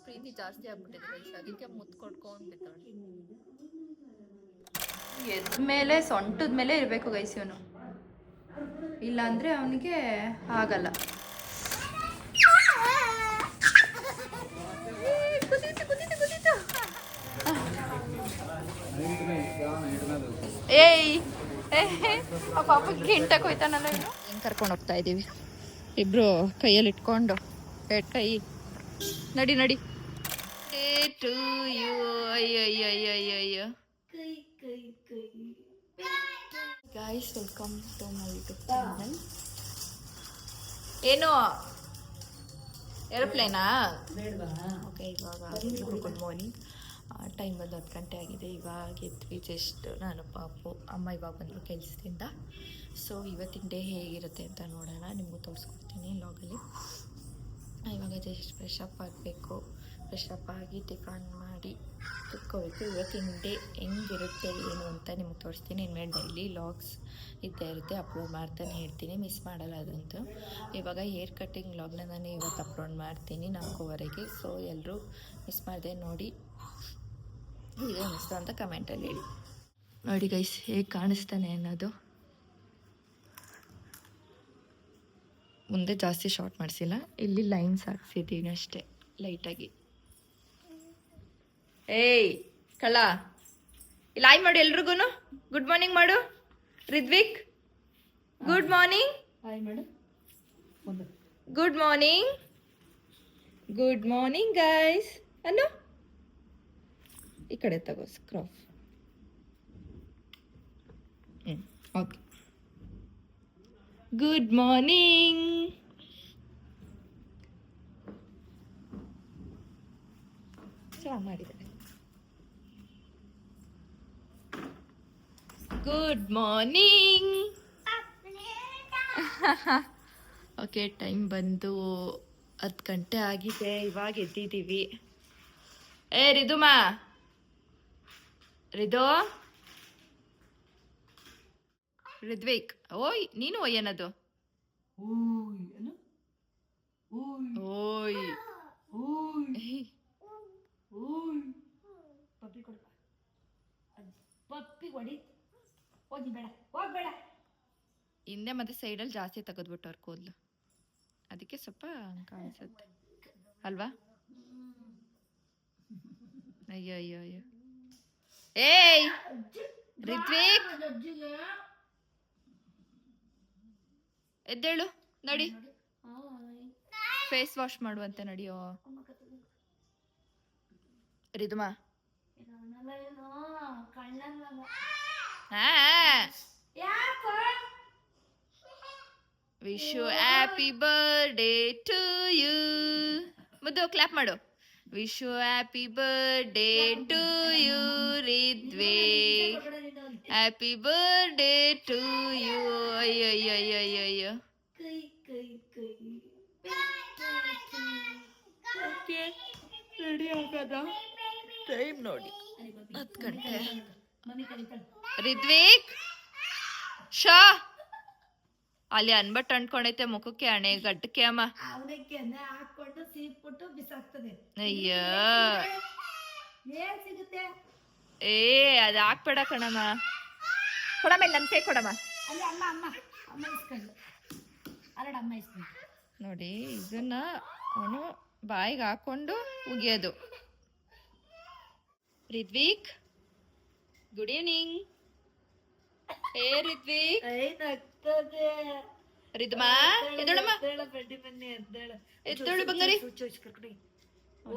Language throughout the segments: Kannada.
ಪ್ರೀತಿ ಜಾಸ್ತಿ ಆಗ್ಬಿಟ್ಟಿದೆ ಗೈಸ್, ಅದಕ್ಕೆ ಮುತ್ತು ಕೊಡ್ಕೊಂಡು ಬಿದ್ದಾಳೆ. ಎದ್ದ ಮೇಲೆ ಸೊಂಟದ ಮೇಲೆ ಇರಬೇಕು ಗೈಸ್ ಇವನು, ಇಲ್ಲಾಂದರೆ ಅವನಿಗೆ ಆಗಲ್ಲ. ಏಯ್ ಆ ಪಾಪಕ್ಕೆ ಗಿಂಟಕ್ಕೆ ಹೋಯ್ತಾನಲ್ಲ ಇವನು. ಹೆಂಗೆ ಕರ್ಕೊಂಡು ಹೋಗ್ತಾ ಇದ್ದೀವಿ ಇಬ್ರು ಕೈಯಲ್ಲಿ ಇಟ್ಕೊಂಡು, ಕೈ ನಡಿ ನಡಿ. ಟು ಯು ಅಯ್ಯಯ್ಯಯ್ಯಯ್ಯಯ್ಯ. Guys welcome to my YouTube channel. ಏನು ಏರೋಪ್ಲೇನಾ? ಓಕೆ, ಇವಾಗ ಗುಡ್ ಮಾರ್ನಿಂಗ್. ಟೈಮ್ ಬಂದು 10 ಗಂಟೆ ಆಗಿದೆ. ಇವಾಗ ಎದ್ವಿ ಜಸ್ಟ್ ನಾನು ಪಾಪು. ಅಮ್ಮ ಇವಾಗ ಬಂದರು ಕೆಲಸದಿಂದ. ಸೊ ಇವತ್ತಿನ ಡೇ ಹೇಗಿರುತ್ತೆ ಅಂತ ನೋಡೋಣ, ನಿಮಗೂ ತೋರಿಸ್ಕೊಡ್ತೀನಿ ಲಾಗಲ್ಲಿ. ಇವಾಗ ಜಸ್ಟ್ ಫ್ರೆಶ್ ಅಪ್ ಆಗಬೇಕು. ಫ್ರೆಶ್ ಅಪ್ ಆಗಿ ಟಿಫನ್ ಮಾಡಿ ಕುತ್ಕೋಬೇಕು. ಇವತ್ತಿನ ಡೇ ಹೆಂಗಿರುತ್ತೆ ಏನು ಅಂತ ನಿಮ್ಗೆ ತೋರಿಸ್ತೀನಿ. ಇನ್ಮೇಲೆ ಡೈಲಿ ಲಾಗ್ಸ್ ಇದ್ದೇ ಇರುತ್ತೆ, ಅಪ್ಲೋಡ್ ಮಾಡ್ತಾನೆ ಇರ್ತೀನಿ, ಮಿಸ್ ಮಾಡಲ್ಲ ಅದಂತೂ. ಇವಾಗ ಹೇರ್ ಕಟ್ಟಿಂಗ್ ಲಾಗ್ನ ನಾನು ಇವತ್ತು ಅಪ್ಲೋಡ್ ಮಾಡ್ತೀನಿ 4:15. ಸೊ ಎಲ್ಲರೂ ಮಿಸ್ ಮಾಡಿದೆ ನೋಡಿ, ವಿಡಿಯೋ ಮಿಸ್ ಅಂತ ಕಮೆಂಟಲ್ಲಿ ಹೇಳಿ. ನೋಡಿ ಗೈಸ್ ಹೇಗೆ ಕಾಣಿಸ್ತಾನೆ ಅನ್ನೋದು. ಮುಂದೆ ಜಾಸ್ತಿ ಶಾರ್ಟ್ ಮಾಡಿಸಿಲ್ಲ, ಇಲ್ಲಿ ಲೈನ್ಸ್ ಹಾಕ್ಸಿದ್ದೀನಿ ಅಷ್ಟೇ ಲೈಟಾಗಿ. ಏಯ್ ಕಳ್ಳ, ಇಲ್ಲಿ ಆಯ್ ಮಾಡು ಎಲ್ರಿಗೂ. ಗುಡ್ ಮಾರ್ನಿಂಗ್ ಮಾಡು Ridvik. Good morning. Good morning. Good morning guys ಅನ್ನು ಈ ಕಡೆ ತಗೋ ಸ್ಕ್ರಾಫ್. Okay, good morning. ಚೆನ್ನಾಗಿ ಮಾಡಿದ್ದಾರೆ. Good morning. ಓಕೆ, ಟೈಮ್ ಬಂದು 10 ಗಂಟೆ ಆಗಿದೆ. ಇವಾಗ ಎದ್ದಿದ್ದೀವಿ. ಏ ರಿದುಮಾ, ರಿದ್ವಿಕ್, ಓಯ್ ನೀನು ಒಯ್ಯನದು. ಓಯ್ ಹಿಂದೆ ಮತ್ತೆ ಸೈಡಲ್ಲಿ ಜಾಸ್ತಿ ತೆಗೆದ್ಬಿಟ್ಟವ್ರ ಕೂದಲು, ಅದಕ್ಕೆ ಸ್ವಲ್ಪ ಕಾಣಿಸುತ್ತೆ ಅಲ್ವಾ? ಅಯ್ಯೋ ಅಯ್ಯೋ ಅಯ್ಯೋ. ಏಯ್ ರಿದ್ವಿಕ್, ಎದ್ದೇಳು ನಡಿ, ಫೇಸ್ ವಾಶ್ ಮಾಡುವಂತೆ ನಡಿಯೋ. ರಿದುಮಾ, wish you happy birthday to you. ಮುದ್ದು ಕ್ಲಾಪ್ ಮಾಡು. Wish you happy birthday to you Ridvik. Happy birthday to you. ಅಯ್ಯಯ್ಯಯ್ಯಯ್ಯಯ್ಯೋ. ರೆಡಿ ಆಗದ ಟೈಮ್ ನೋಡಿ 10 ಗಂಟೆ. ರಿದ್ವಿಕ್ ಶಾ ಅಲ್ಲಿ ಅನ್ಬಟ್ ಅಂಟ್ಕೊಂಡೈತೆ ಮುಖಕ್ಕೆ, ಹಣೆ ಗಡ್ಡಕ್ಕೆ ಅಮ್ಮ. ಅಯ್ಯ ಏ ಅದು ಹಾಕ್ಬೇಡ ಕಣಮ್ಮ. ಕೊಡಮ್ಮ, ನನ್ನ ಕೈ ಕೊಡಮ್ಮ. ನೋಡಿ ಇದನ್ನ ಅವನು ಬಾಯಿಗೆ ಹಾಕೊಂಡು ಉಗಿಯೋದು. ರಿದ್ವಿಕ್ ಗುಡ್ ಈವ್ನಿಂಗ್. ಏ ರಿದ್ವಿಕ್, ರಿದ್ಮಾ ಎದ್ದೋಳಮ್ಮ, ಎದ್ದೋಳು ಬಂಗಾರಿ,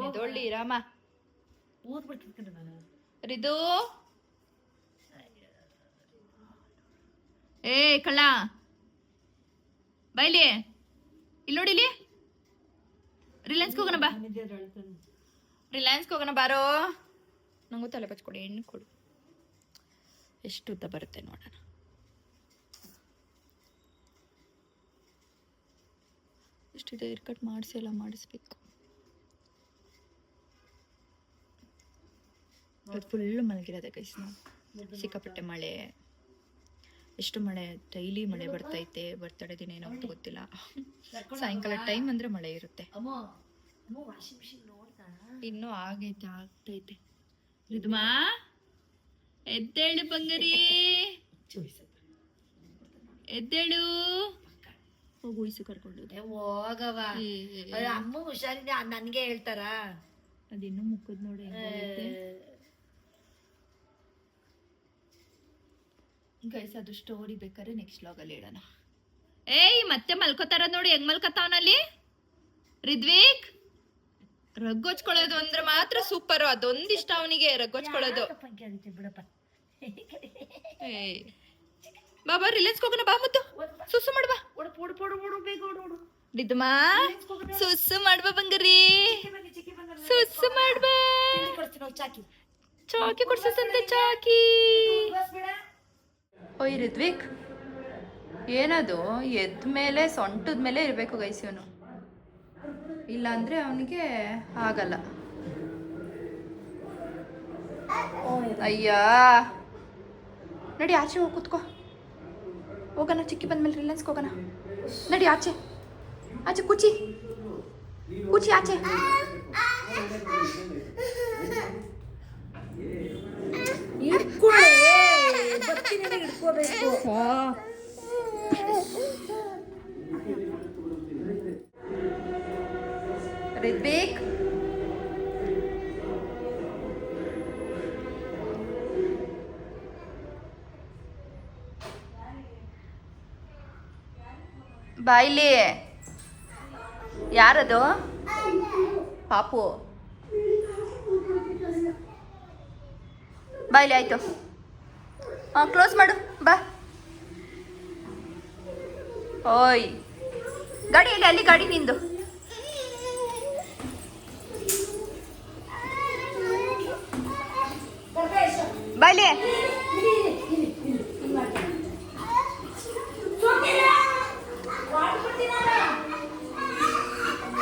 ಎದ್ದೊಳ್ಳಿ ರಾಮ. ರಿದು, ಏ ಕಳ್ಳ ಬೈಲಿ, ಇಲ್ಲಿ ನೋಡಿಲಿ. ರಿಲಯನ್ಸ್ಗೆ ಹೋಗೋಣ ಬಾ, ರಿಲಯನ್ಸ್ಗೆ ಹೋಗೋಣ ಬಾರೋ. ನಂಗೂ ತಲೆ ಬಚ್ಕೊಡಿ, ಎಣ್ಣೆ ಕೊಡು. ಎಷ್ಟು ಉದ್ದ ಬರುತ್ತೆ ನೋಡೋಣ. ಎಷ್ಟಿದೆ ಹೇರ್ ಕಟ್ ಮಾಡಿಸಿ ಎಲ್ಲ ಮಾಡಿಸ್ಬೇಕು. ಅದು ಫುಲ್ಲು ಮಲಗಿರೋದೆ ಗೈಸ್. ನಾವು ಸಿಕ್ಕಾಪಟ್ಟೆ ಮಳೆ, ಎಷ್ಟು ಮಳೆ, ಡೈಲಿ ಮಳೆ ಬರ್ತೈತೆ. ಬರ್ತಡೇ ದಿನ ಏನೋ ಅಂತ ಗೊತ್ತಿಲ್ಲ. ಸಾಯಂಕಾಲ ಟೈಮ್ ಅಂದರೆ ಮಳೆ ಇರುತ್ತೆ. ಇನ್ನೂ ಆಗ್ತೈತೆ. ರಿದ್ಮಾ ಎದ್ದೇಳು ಬಂಗರಿ, ಎದ್ದೇಳು. ಹೋಗು ಇಸು ಕರ್ಕೊಂಡು ಹೋಗವ. ಅಮ್ಮ ಹುಷಾರಿದೆ ನನ್ಗೆ ಹೇಳ್ತಾರ. ಅದಿನ್ನೂ ಮುಕ್ಕದ್ ನೋಡಿ. ಗೈಸ್ ಅದು ಸ್ಟೋರಿ ಬೇಕಾದ್ರೆ ನೆಕ್ಸ್ಟ್ ವ್ಲಾಗಲ್ಲಿ ಹೇಳೋಣ. ಏಯ್ ಮತ್ತೆ ಮಲ್ಕೋತಾರ ನೋಡಿ, ಹೆಂಗ್ ಮಲ್ಕೋತಾವನಲ್ಲಿ ರಿದ್ವಿಕ್. ರಗ್ಗೊಚ್ಕೊಳ್ಳೋದು ಅಂದ್ರೆ ಮಾತ್ರ ಸೂಪರ್, ಅದೊಂದಿಷ್ಟ ಅವನಿಗೆ ರಗ್ಗೊಚ್ಕೊಳ್ಳೋದು. ಏಯ್ ಬಾಬಾ ರಿಲಯನ್ಸ್ ಹೋಗೋಣ ಬಾ, ಮುದ್ದು ಸುಸ್ಸು ಮಾಡ್ಬಾ. ರಿದ್ಮಾ ಸುಸ್ಸು ಮಾಡ್ಬಾ ಬಂಗರಿ, ಸುಸ್ಸು ಮಾಡ್ಬಾ. ಚಾಕಿ ಕೊಡ್ಸಂತೆ ಚಾಕಿ. ಓಯ್ ರಿದ್ವಿಕ್, ಏನದು ಎದ್ದ ಮೇಲೆ ಸೊಂಟದ ಮೇಲೆ ಇರಬೇಕು ಗೈಸ್ ಇವನು, ಇಲ್ಲಾಂದ್ರೆ ಅವನಿಗೆ ಆಗಲ್ಲ. ಅಯ್ಯ ನಡಿ ಆಚೆ ಹೋಗಿ ಕೂತ್ಕೋ, ಹೋಗೋಣ. ಚಿಕ್ಕಿ ಬಂದ್ಮೇಲೆ ರಿಲಯನ್ಸ್ಗೆ ಹೋಗೋಣ. ನಡಿ ಆಚೆ, ಆಚೆ ಕೂಚಿ ಕೂಚಿ ಆಚೆ. ರಿದ್ವಿಕ್ ಬಾಯ್ಲಿ. ಯಾರದು? ಪಾಪು ಬಾಯ್ಲಿ. ಆಯ್ತು, ಹಾಂ ಕ್ಲೋಸ್ ಮಾಡು ಬಾ. ಓಯ್ ಗಾಡಿ ಇಲ್ಲಿ, ಅಲ್ಲಿ ಗಾಡಿ ನಿಂದು. ಬಾಯ್ಲಿ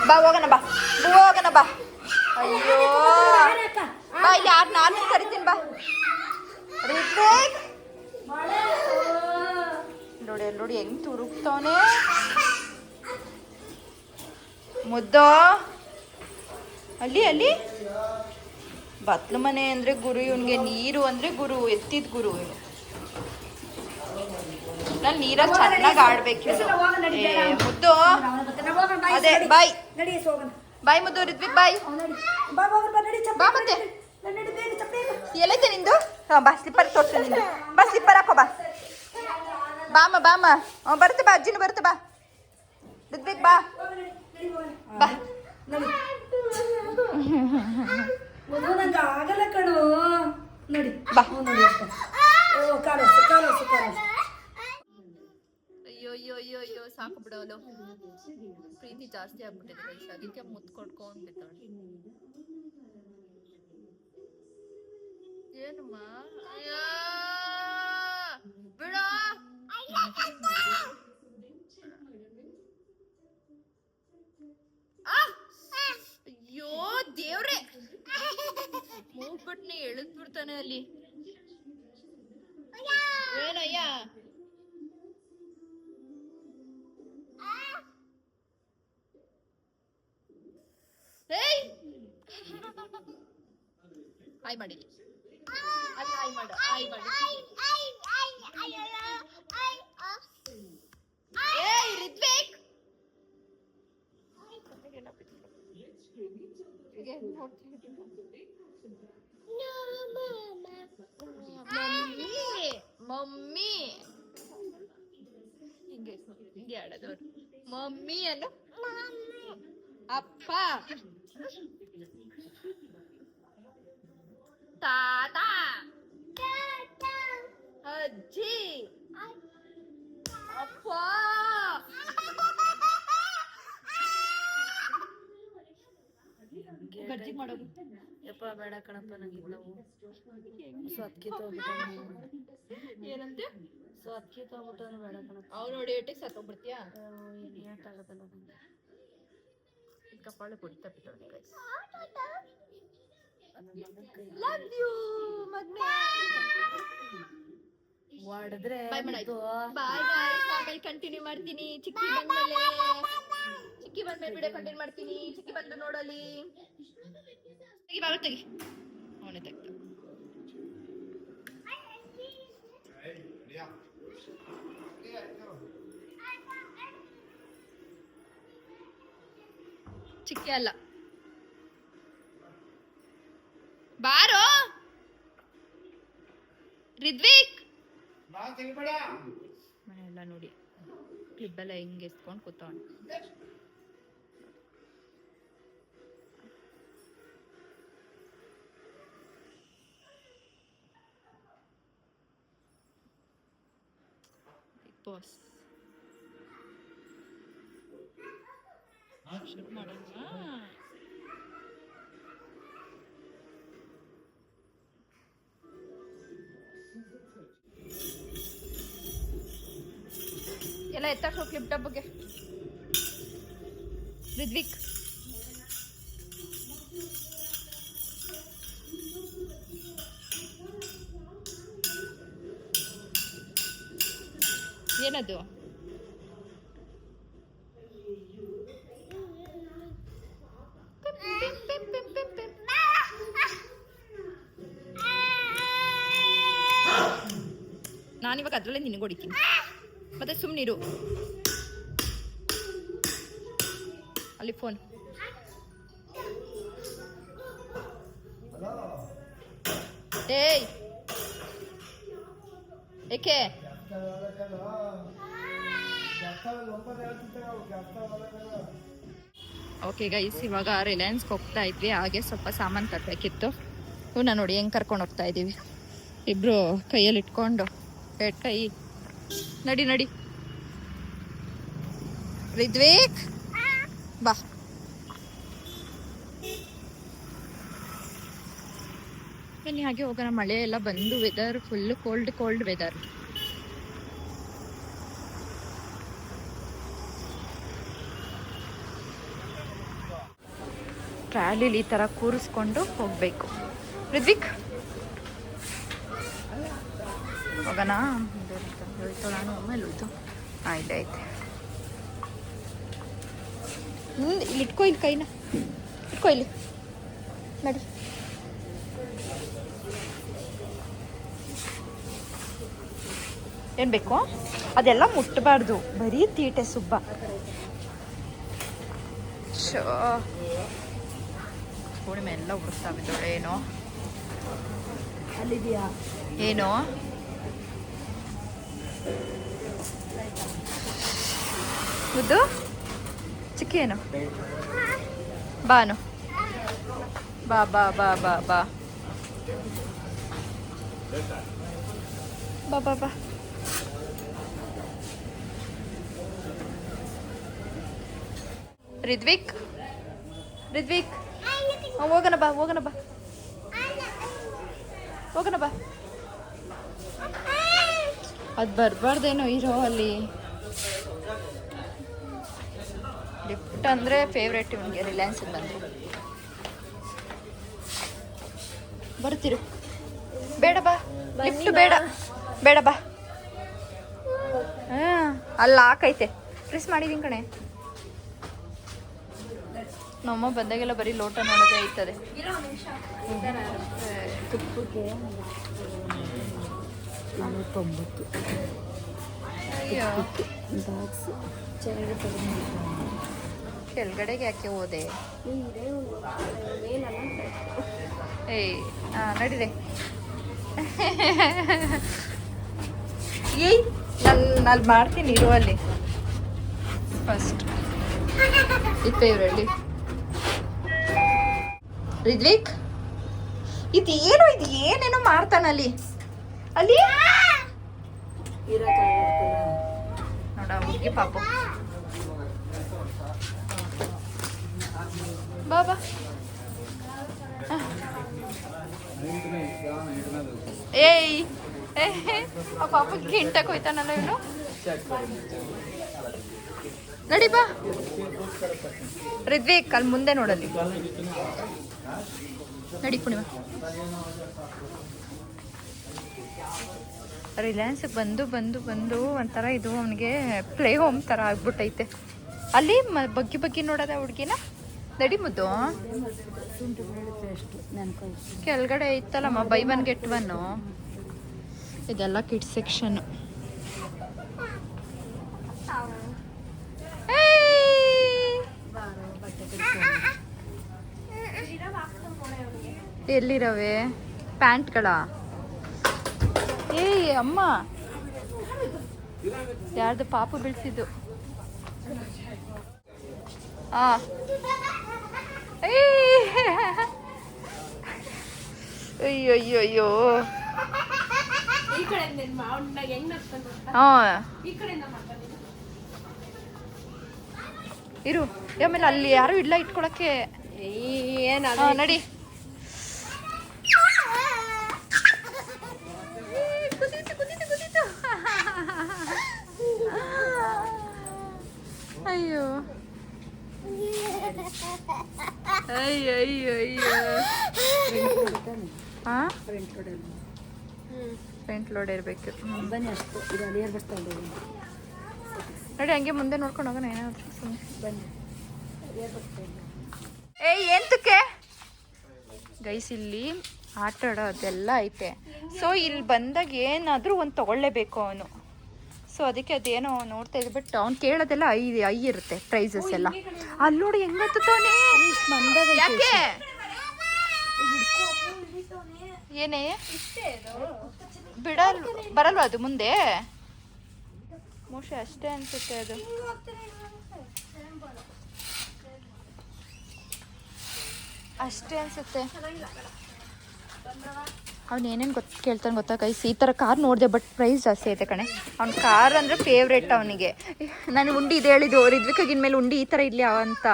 ಬಾ, ಹೋಗೋಣ ಬಾ, ಹೋಗೋಣ ಬಾ. ಅಯ್ಯೋ ಬಾ, ಇಲ್ಲಿ ಯಾರು ನಾನು ಕರಿತೀನಿ ಬಾ. ರಿದ್ವಿಕ್ ನೋಡಿ ನೋಡಿ ಹೆಂಗ್ ತುರುಕ್ತವನೆ ಮುದ್ದೋ. ಅಲ್ಲಿ ಅಲ್ಲಿ ಬತ್ಲು ಮನೆ ಅಂದ್ರೆ ಗುರು ಇವನ್ಗೆ, ನೀರು ಅಂದ್ರೆ ಗುರು, ಎತ್ತಿದ ಗುರು ಇವನು. ನಾನು ನೀರಲ್ಲಿ ಚೆನ್ನಾಗಿ ಆಡ್ಬೇಕು. ಮುದ್ದು ಅದೇ ಬಾಯ್ ಬಾಯ್ ಮುದ್ದು. ರಿದ್ವಿಕ್ ಬಾಯ್ ಬಾ. ಮತ್ತೆ ಎಲ್ಲೈತೆ ನಿಂದು? ಹಾಂ ಬಾ, ಸ್ಲಿಪ್ಪರ್ ತೋರ್ಸು ನಿಂದು. ಬಾ ಸ್ಲಿಪ್ಪರ್ ಹಾಕೋ ಬಾ. ಬಾಮ ಬಾಮ, ಬರುತ್ತೆ ಬಾ, ಅಜ್ಜಿನೂ ಬರುತ್ತೆ ಬಾ. ರಿದ್ವಿಕ್ ಬಾ ಬಾ. ಆಗಲ್ಲ ಕಣು ನೋಡಿ ಬಾ. ಅಯ್ಯೋ ಅಯ್ಯೋ ಅಯ್ಯೋ ಅಯ್ಯೋ ಸಾಕು ಬಿಡೋದು. ಪ್ರೀತಿ ಜಾಸ್ತಿ ಆಗ್ಬಿಟ್ಟಿದೆ ಗೈಸ್, ಅದಕ್ಕೆ ಮುತ್ತು ಕೊಡ್ಕೊಂಡ್ಬಿಡ್ತಾಳೆ. ಏನಮ್ಮ ಬಿಡ. ಅಯ್ಯೋ ದೇವ್ರೆ, ಮೂಗ್ಬಿಟ್ನಿ ಎಳೆದ್ ಬಿಡ್ತಾನೆ ಅಲ್ಲಿ. ಏನಯ್ಯ ಹಾಯ್ ಮಾಡಿ, ಅಲ್ಲಿ ಹಾಯ್ ಮಾಡು, ಹಾಯ್ ಮಾಡು. ಏಯ್ ರಿದ್ವಿಕ್ ಮಮ್ಮಿ ಹಿಂಗೆ ಹಿಂಗೆ ಆಡೋದವ್ರು. ಮಮ್ಮಿ ಅಲ್ಲ ಅಪ್ಪ, ತಾತ, ಅಜ್ಜಿ, ಅಪ್ಪ. ಗರ್ಜಿ ಮಾಡೋದು ಯಪ್ಪ ಬೇಡ ಕಣಪ್ಪ, ನಂಗೆ ನಾವು ಸತ್ಕಿ ತಗೋಬಿಟ್ಟು. ಏನಂತೆ? ಸತ್ಕಿ ತಗೋಬಿಟ್ಟು ಬೇಡ ಕಣಪ್ಪ. ಅವ್ನು ನೋಡಿ ಏಟಿಗೆ ಸತ್ತೋಗ್ಬಿಡ್ತೀಯಾ? ಏಟಾಗತ್ತಲ್ಲ ನಂಗೆ. ಕಪಾಳ ಕುಡಿತಾ ಬಿಟ್ಟವನಿ ಗೈಸ್. ಲವ್ ಯು ಮಗ್ನೆ. ಹೊಡೆದ್ರೆ ಬಾಯ್ ಮಾಡಾಯ್ತು. ಬಾಯ್ ಗೈಸ್, ಆಮೇಲೆ ಕಂಟಿನ್ಯೂ ಮಾಡ್ತೀನಿ. ಚಿಕ್ಕಿ ಬಂದ್ಮೇಲೆ ವಿಡಿಯೋ ಕಂಟಿನ್ಯೂ ಮಾಡ್ತೀನಿ. ಚಿಕ್ಕಿ ಬಂದು ನೋಡಲಿ. ಬಾಗಿಲು ತೆಗಿ. ಅವನೇ ತೆಗ್ದ. ಚಿಕ್ಕ ಅಲ್ಲ ಬಾರೋ ರಿದ್ವಿಕ್. ಮನೆಯೆಲ್ಲ ನೋಡಿ ಕ್ಲಿಬ್ಬೆಲ್ಲ ಹಿಂಗೆ ಎಸ್ಕೊಂಡು ಕೂತವಣ. ಬಿಗ್ ಬಾಸ್ ಶುರು ಮಾಡೋಣ. ಎಲ್ಲ ಎತ್ತಾಕ ಕ್ಲಿಪ್ ಡಬ್ಬಗೆ ರಿದ್ವಿಕ್. ಏನದು? ನಾನಿವಾಗ ಅದರಲ್ಲೇ ನಿನಗೆ ಹೊಡಿತೀನಿ ಮತ್ತೆ ಸುಮ್ಮನಿರು. ಅಲ್ಲಿ ಫೋನ್. ಏಯ್ ಏಕೆ? ಓಕೆ ಗೈಸ್, ಇವಾಗ ರಿಲಯನ್ಸ್ಗೆ ಹೋಗ್ತಾ ಇದ್ವಿ. ಹಾಗೆ ಸ್ವಲ್ಪ ಸಾಮಾನು ತರಬೇಕಿತ್ತು. ಇವನ್ನ ನೋಡಿ ಹೆಂಗೆ ಕರ್ಕೊಂಡು ಹೋಗ್ತಾ ಇದ್ದೀವಿ. ಇಬ್ರು ಕೈಯಲ್ಲಿ ಇಟ್ಕೊಂಡು ಕೈ ನಡಿ ನಡಿ. ರಿದ್ವಿಕ್ ಬಾ. ಬನ್ನಿ ಹಾಗೆ ಹೋಗೋಣ. ಮಳೆ ಎಲ್ಲ ಬಂದು ವೆದರ್ ಫುಲ್ ಕೋಲ್ಡ್ ವೆದರ್. ಟ್ರಾಲಿಲಿ ಈ ಥರ ಕೂರಿಸ್ಕೊಂಡು ಹೋಗಬೇಕು. ರಿದ್ವಿಕ್ ಹೋಗೋಣ. ಹೋಯ್ತು ನಾನು ಆಮೇಲೆ ಹೋಯ್ತು. ಇಲ್ಲೇ ಐತೆ. ಇಲ್ಲಿ ಇಟ್ಕೋ, ಇಲ್ಲಿ ಕೈನ ಇಟ್ಕೋ, ಇಲ್ಲಿ ನಡಿ. ಏನು ಬೇಕು? ಅದೆಲ್ಲ ಮುಟ್ಟಬಾರ್ದು, ಬರೀ ತೀಟೆ ಸುಬ್ಬ. ಶೋ ಪೂರ್ಣಿಮೆ ಎಲ್ಲ ಹುಡುಕ್ತಾ ಬಿದ್ದೋಳೆ. ಏನೋ ಅಲ್ಲಿದೆಯಾ? ಏನೋ ಮುದ್ದು ಚಿಕ್ಕ ಏನು? ಬಾನು ಬಾ ಬಾ ಬಾ ಬಾ ಬಾ ಬಾ ಬಾ ಬಾ. ರಿದ್ವಿಕ್ ರಿದ್ವಿಕ್ ಹೋಗೋಣ ಬಾ, ಹೋಗೋಣ ಬಾ, ಹೋಗೋಣ ಬಾ. ಅದು ಬರಬಾರ್ದೇನೋ ಇರೋ ಅಲ್ಲಿ. ಲಿಫ್ಟ್ ಅಂದರೆ ಫೇವ್ರೇಟ್ ಇವನಿಗೆ. ರಿಲಯನ್ಸ್ ಬಂದು ಬರ್ತಿರು. ಬೇಡ ಬಾ, ಲಿಫ್ಟ್ ಬೇಡ, ಬೇಡ ಬಾ. ಹಾಂ ಅಲ್ಲ ಹಾಕೈತೆ, ಪ್ರೆಸ್ ಮಾಡಿದೀನಿ ಕಣೆ. ನಮ್ಮ ಬಂದಾಗೆಲ್ಲ ಬರೀ ಲೋಟ ನೋಡೋದೇ ಐತದೆ. ತುಪ್ಪಕ್ಕೆ 90 ಬಾಕ್ಸ್ ಕೆಳಗಡೆಗೆ ಯಾಕೆ ಹೋದೆ? ಏಯ್ ನಡೀರಿ. ಏಯ್ ನಾನು ಮಾಡ್ತೀನಿ ಇರುವಲ್ಲಿ ಫಸ್ಟ್. ಇತ್ತು ಇವರಲ್ಲಿ ರಿದ್ವಿಕ್. ಇದು ಏನೇನೋ ಮಾಡ್ತಾನಲ್ಲಿ ಅಲ್ಲಿ. ನೋಡ ಹುಡುಗಿ ಪಾಪು. ಬಾಬಾ ಏಯ್ ಆ ಪಾಪಕ್ಕೆ ಗಿಂಟಕ್ಕೆ ಹೋಯ್ತಾನಲ್ಲ ಇವನು. ನಡಿ ಬಾ ರಿದ್ವಿಕ್, ಅಲ್ಲಿ ಮುಂದೆ ನೋಡಲ್ಲಿ. ನಡಿ ಪೂರ್ಣಿಮಾ. ರಿಲಯನ್ಸ್ಗೆ ಬಂದು ಬಂದು ಬಂದು ಒಂಥರ ಇದು ಅವನಿಗೆ ಪ್ಲೇ ಹೋಮ್ ಥರ ಆಗ್ಬಿಟ್ಟೈತೆ. ಅಲ್ಲಿ ಬಗ್ಗಿ ಬಗ್ಗಿ ನೋಡೋದ ಹುಡುಗಿನ. ನಡಿ ಮುದ್ದು. ಶುಂಠಿ ಬೆಳ್ಳುಳ್ಳಿ ಪೇಸ್ಟು ನೆನ್ಕೊಳ್ಳಿ. ಕೆಳಗಡೆ ಇತ್ತಲ್ಲಮ್ಮ ಬೈ ಒನ್ ಗೆಟ್ ಒನ್ನು. ಇದೆಲ್ಲ ಕಿಡ್ ಸೆಕ್ಷನ್. ಎಲ್ಲಿರವೆ ಪ್ಯಾಂಟ್ಗಳ? ಏಯ್ ಅಮ್ಮ, ಯಾರ್ದು ಪಾಪು ಬೆಳೆಸಿದ್ದು? ಆ ಅಯ್ಯೋ ಅಯ್ಯೋ ಅಯ್ಯೋ. ಇರು, ಆಮೇಲೆ ಅಲ್ಲಿ ಯಾರು ಇಲ್ಲ ಇಟ್ಕೊಳಕ್ಕೆ. ನಡಿ. ಅಯ್ಯೋ ಅಯ್ಯೋ ಅಯ್ಯೋ ಅಯ್ಯೋ. ಹಾಂ, ಫ್ರಂಟ್ ಲೋಡ್ ಇರಬೇಕು. ಬನ್ನಿ ಅಷ್ಟು ಇದು ಅಲ್ಲಿಯರ್ ಬಸ್ ತಗೊಂಡು ನೋಡಿ, ಹಂಗೆ ಮುಂದೆ ನೋಡ್ಕೊಂಡು ಹೋಗೋಣ ಏನಾದ್ರು ಸುಮ್ಮನೆ. ಬನ್ನಿ. ಏಯ್ ಎಂತಕ್ಕೆ ಗೈಸ್, ಇಲ್ಲಿ ಆಟ ಆಡೋದೆಲ್ಲ ಐತೆ. ಸೊ ಇಲ್ಲಿ ಬಂದಾಗ ಏನಾದರೂ ಒಂದು ತೊಗೊಳ್ಳೇಬೇಕು ಅವನು. ಸೊ ಅದಕ್ಕೆ ಅದೇನೋ ನೋಡ್ತಾ ಇದ್ದೆ. ಬಟ್ ಅವ್ನು ಕೇಳೋದೆಲ್ಲ ಐ ಇರುತ್ತೆ ಪ್ರೈಸಸ್ ಎಲ್ಲ. ಅಲ್ಲಿ ನೋಡಿ ಹೆಂಗತ್ತವನೇ. ಯಾಕೆ ಏನೇ ಬಿಡಲ್ ಬರಲ್ವ ಅದು ಮುಂದೆ? ಮೋಶ ಅಷ್ಟೇ ಅನ್ಸುತ್ತೆ ಅದು. ಅಷ್ಟೇ ಅನ್ಸುತ್ತೆ. ಅವ್ನು ಏನೇನು ಕೇಳ್ತಾನೆ ಗೊತ್ತಾ ಗೈಸ್? ಈ ಥರ ಕಾರ್ ನೋಡಿದೆ, ಬಟ್ ಪ್ರೈಸ್ ಜಾಸ್ತಿ ಐತೆ ಕಣೆ. ಅವ್ನ ಕಾರ್ ಅಂದರೆ ಫೇವ್ರೇಟ್ ಅವನಿಗೆ. ನಾನು ಉಂಡಿ ಇದು ಹೇಳಿದ್ದು ರಿದ್ವಿಕಾಗಿನ ಮೇಲೆ ಉಂಡಿ ಈ ಥರ ಇರಲಿ ಅಂತ.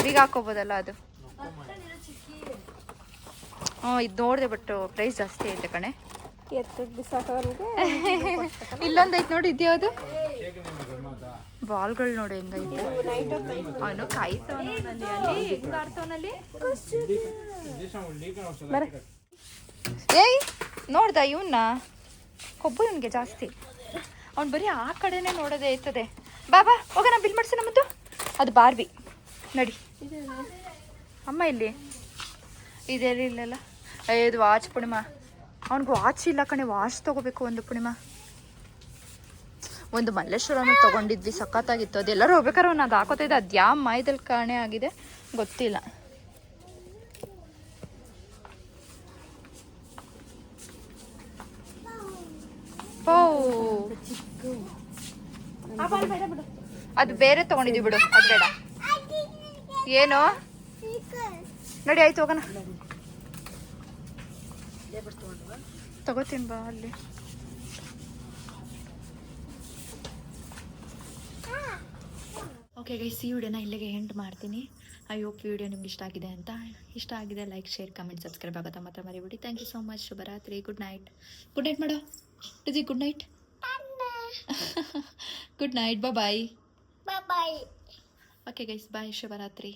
ಈಗ ಹಾಕೋಬೋದಲ್ಲ ಅದು. ಹ್ಞೂ, ಇದು ನೋಡಿದೆ, ಬಟ್ ಪ್ರೈಸ್ ಜಾಸ್ತಿ ಐತೆ ಕಣೆ. ಇಲ್ಲೊಂದು ಐತೆ ನೋಡಿ, ಇದ್ಯಾವುದು ಬಾಲ್ಗಳು ನೋಡಿ ಹೆಂಗೈತೆ. ಅವನು ಕಾಯ್ತವನಲ್ಲಿ ಅಲ್ಲಿ ಹೆಂಗ ಆಡ್ತವನಲ್ಲಿ. ಏಯ್ ನೋಡ್ದ ಇವನ್ನ? ಕೊಬ್ಬು ಇವನಿಗೆ ಜಾಸ್ತಿ. ಅವ್ನು ಬರೀ ಆ ಕಡೆನೇ ನೋಡೋದೇ ಐತದೆ. ಬಾಬಾ ಹೋಗೋಣ, ಬಿಲ್ ಮಾಡ್ಸೋಣ. ಮತ್ತು ಅದು ಬಾರ್ಬಿ. ನಡಿ. ಅಮ್ಮ ಇಲ್ಲಿ ಇದೆಲ್ಲಿ ಇಲ್ಲಲ್ಲ. ಇದು ವಾಚ್ ಪೂರ್ಣಿಮಾ. ಅವ್ನಿಗೆ ವಾಚ್ ಇಲ್ಲ ಕಣೆ, ವಾಚ್ ತೊಗೋಬೇಕು ಒಂದು ಪೂರ್ಣಿಮಾ. ಒಂದು ಮಲ್ಲೇಶ್ವರನ ತೊಗೊಂಡಿದ್ವಿ, ಸಖತ್ತಾಗಿತ್ತು. ಅದೆಲ್ಲರೂ ಹೋಗ್ಬೇಕಾದ್ರೆ ಅವ್ನು ಅದು ಹಾಕೋತಾ ಇದ್ದೆ. ಅದು ಯಾವ ಮಾಯದಲ್ಲಿ ಕಾಣೆ ಆಗಿದೆ ಗೊತ್ತಿಲ್ಲ. ಓ, ಅದು ಬೇರೆ ತೊಗೊಂಡಿದ್ವಿ ಬಿಡು, ಅದು ಬೇಡ. ಏನು ನಡಿ, ಆಯ್ತು ಹೋಗೋಣ. ತಗೋತೀನಿ ಬಾ ಅಲ್ಲಿ. ಓಕೆ ಗೈಸ್, ಈ ವಿಡಿಯೋನ ಇಲ್ಲಿಗೆ ಎಂಡ್ ಮಾಡ್ತೀನಿ. ಐ ಹೋಪ್ ವಿಡಿಯೋ ನಿಮ್ಗೆ ಇಷ್ಟ ಆಗಿದೆ ಅಂತ. ಇಷ್ಟ ಆಗಿದೆ ಲೈಕ್, ಶೇರ್, ಕಮೆಂಟ್, ಸಬ್ಸ್ಕ್ರೈಬ್ ಆಗೋದು ಮಾತ್ರ ಮರಿಬೇಡಿ. Thank you so much. ಶುಭರಾತ್ರಿ. Good night. ಗುಡ್ ನೈಟ್ ಮಾಡೋ ಟಿಜಿ. Good night. Good night. Bye. Okay guys, bye. ಶುಭರಾತ್ರಿ.